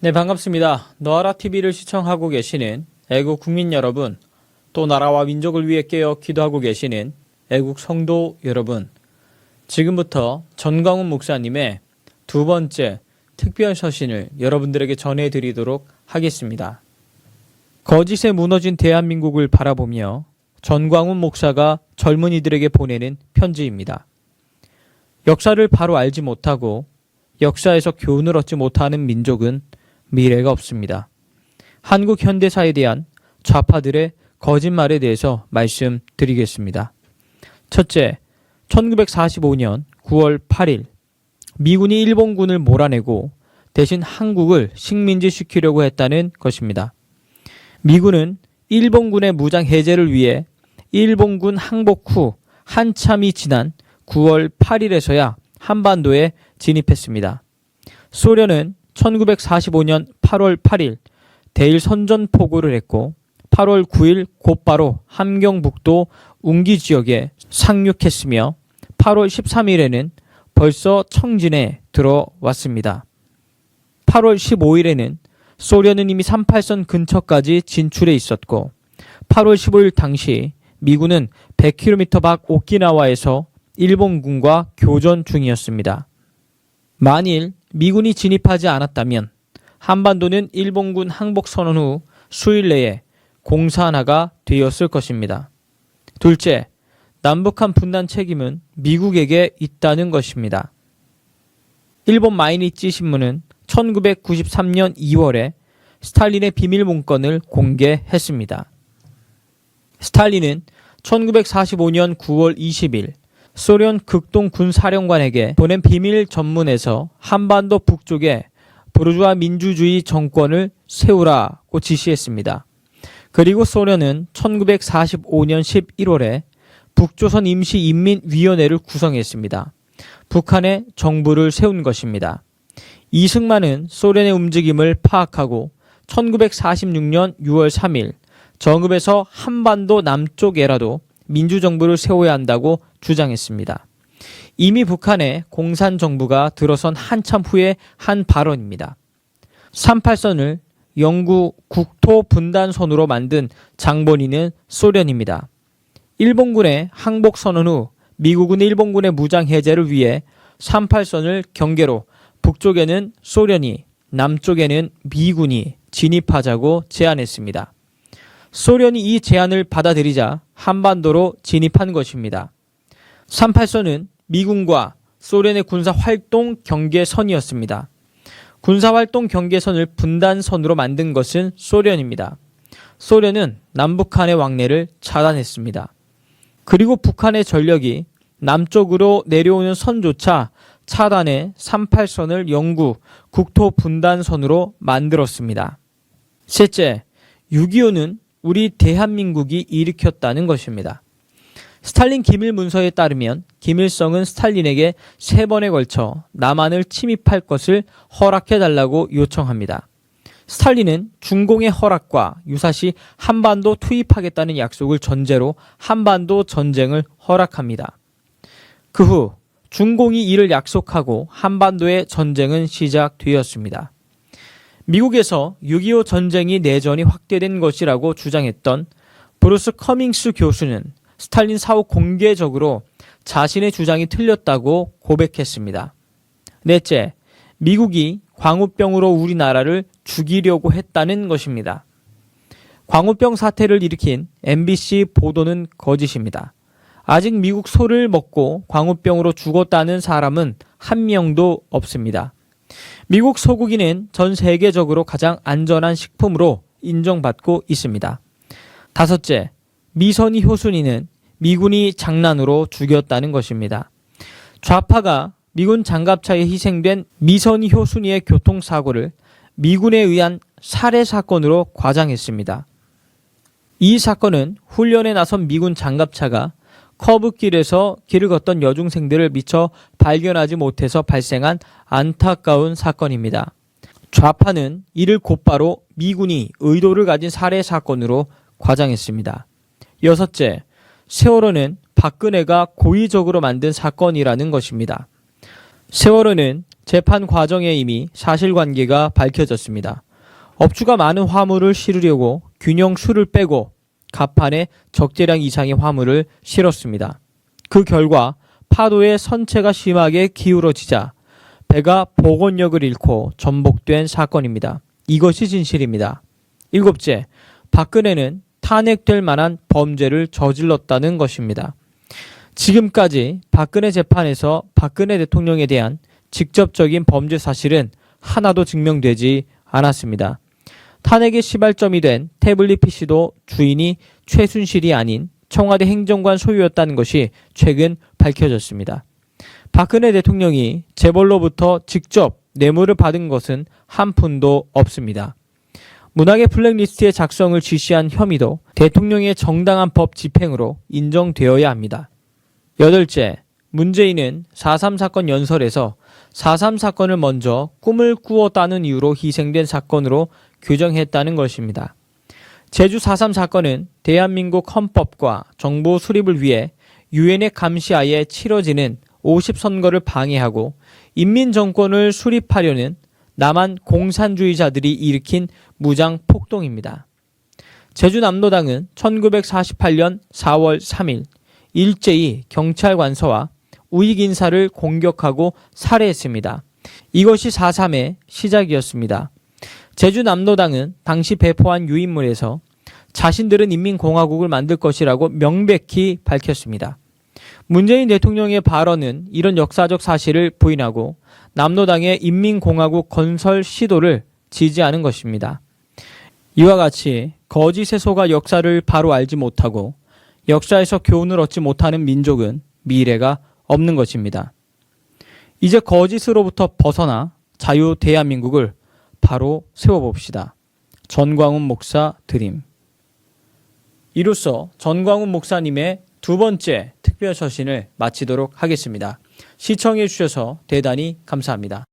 네, 반갑습니다. 너아라TV를 시청하고 계시는 애국 국민 여러분, 또 나라와 민족을 위해 깨어 기도하고 계시는 애국 성도 여러분, 지금부터 전광훈 목사님의 두 번째 특별 서신을 여러분들에게 전해드리도록 하겠습니다. 거짓에 무너진 대한민국을 바라보며 전광훈 목사가 젊은이들에게 보내는 편지입니다. 역사를 바로 알지 못하고 역사에서 교훈을 얻지 못하는 민족은 미래가 없습니다. 한국 현대사에 대한 좌파들의 거짓말에 대해서 말씀드리겠습니다. 첫째, 1945년 9월 8일 미군이 일본군을 몰아내고 대신 한국을 식민지시키려고 했다는 것입니다. 미군은 일본군의 무장 해제를 위해 일본군 항복 후 한참이 지난 9월 8일에서야 한반도에 진입했습니다. 소련은 1945년 8월 8일 대일 선전포고를 했고 8월 9일 곧바로 함경북도 웅기 지역에 상륙했으며 8월 13일에는 벌써 청진에 들어왔습니다. 8월 15일에는 소련은 이미 38선 근처까지 진출해 있었고 8월 15일 당시 미군은 100km 밖 오키나와에서 일본군과 교전 중이었습니다. 만일 미군이 진입하지 않았다면 한반도는 일본군 항복 선언 후 수일 내에 공산화가 되었을 것입니다. 둘째, 남북한 분단 책임은 미국에게 있다는 것입니다. 일본 마이니치 신문은 1993년 2월에 스탈린의 비밀 문건을 공개했습니다. 스탈린은 1945년 9월 20일 소련 극동 군사령관에게 보낸 비밀 전문에서 한반도 북쪽에 부르주아 민주주의 정권을 세우라고 지시했습니다. 그리고 소련은 1945년 11월에 북조선 임시인민위원회를 구성했습니다. 북한에 정부를 세운 것입니다. 이승만은 소련의 움직임을 파악하고 1946년 6월 3일 정읍에서 한반도 남쪽에라도 민주정부를 세워야 한다고 주장했습니다. 이미 북한에 공산정부가 들어선 한참 후에 한 발언입니다. 38선을 영구 국토 분단선으로 만든 장본인은 소련입니다. 일본군의 항복 선언 후 미국은 일본군의 무장 해제를 위해 38선을 경계로 북쪽에는 소련이, 남쪽에는 미군이 진입하자고 제안했습니다. 소련이 이 제안을 받아들이자 한반도로 진입한 것입니다. 38선은 미군과 소련의 군사활동 경계선이었습니다. 군사활동 경계선을 분단선으로 만든 것은 소련입니다. 소련은 남북한의 왕래를 차단했습니다. 그리고 북한의 전력이 남쪽으로 내려오는 선조차 차단해 38선을 영구 국토 분단선으로 만들었습니다. 셋째, 6.25는 우리 대한민국이 일으켰다는 것입니다. 스탈린 기밀 문서에 따르면 김일성은 스탈린에게 3번에 걸쳐 남한을 침입할 것을 허락해달라고 요청합니다. 스탈린은 중공의 허락과 유사시 한반도 투입하겠다는 약속을 전제로 한반도 전쟁을 허락합니다. 그 후 중공이 이를 약속하고 한반도의 전쟁은 시작되었습니다. 미국에서 6.25 전쟁이 내전이 확대된 것이라고 주장했던 브루스 커밍스 교수는 스탈린 사후 공개적으로 자신의 주장이 틀렸다고 고백했습니다. 넷째, 미국이 광우병으로 우리나라를 죽이려고 했다는 것입니다. 광우병 사태를 일으킨 MBC 보도는 거짓입니다. 아직 미국 소를 먹고 광우병으로 죽었다는 사람은 한 명도 없습니다. 미국 소고기는 전 세계적으로 가장 안전한 식품으로 인정받고 있습니다. 다섯째, 미선희 효순이는 미군이 장난으로 죽였다는 것입니다. 좌파가 미군 장갑차에 희생된 미선희 효순이의 교통사고를 미군에 의한 살해 사건으로 과장했습니다. 이 사건은 훈련에 나선 미군 장갑차가 커브길에서 길을 걷던 여중생들을 미처 발견하지 못해서 발생한 안타까운 사건입니다. 좌파는 이를 곧바로 미군이 의도를 가진 살해 사건으로 과장했습니다. 여섯째, 세월호는 박근혜가 고의적으로 만든 사건이라는 것입니다. 세월호는 재판 과정에 이미 사실관계가 밝혀졌습니다. 업주가 많은 화물을 실으려고 균형 수를 빼고 갑판에 적재량 이상의 화물을 실었습니다. 그 결과 파도에 선체가 심하게 기울어지자 배가 복원력을 잃고 전복된 사건입니다. 이것이 진실입니다. 일곱째, 박근혜는 탄핵될 만한 범죄를 저질렀다는 것입니다. 지금까지 박근혜 재판에서 박근혜 대통령에 대한 직접적인 범죄 사실은 하나도 증명되지 않았습니다. 탄핵의 시발점이 된 태블릿 PC도 주인이 최순실이 아닌 청와대 행정관 소유였다는 것이 최근 밝혀졌습니다. 박근혜 대통령이 재벌로부터 직접 뇌물을 받은 것은 한 푼도 없습니다. 문학의 블랙리스트의 작성을 지시한 혐의도 대통령의 정당한 법 집행으로 인정되어야 합니다. 여덟째, 문재인은 4.3 사건 연설에서 4.3 사건을 먼저 꿈을 꾸었다는 이유로 희생된 사건으로 규정했다는 것입니다. 제주 4.3 사건은 대한민국 헌법과 정부 수립을 위해 유엔의 감시하에 치러지는 50선거를 방해하고 인민정권을 수립하려는 남한 공산주의자들이 일으킨 무장 폭동입니다. 제주남로당은 1948년 4월 3일 일제히 경찰 관서와 우익 인사를 공격하고 살해했습니다. 이것이 4.3의 시작이었습니다. 제주남로당은 당시 배포한 유인물에서 자신들은 인민공화국을 만들 것이라고 명백히 밝혔습니다. 문재인 대통령의 발언은 이런 역사적 사실을 부인하고 남로당의 인민공화국 건설 시도를 지지하는 것입니다. 이와 같이 거짓 세소가 역사를 바로 알지 못하고 역사에서 교훈을 얻지 못하는 민족은 미래가 없는 것입니다. 이제 거짓으로부터 벗어나 자유 대한민국을 바로 세워봅시다. 전광훈 목사 드림. 이로써 전광훈 목사님의 두 번째 특별 서신을 마치도록 하겠습니다. 시청해 주셔서 대단히 감사합니다.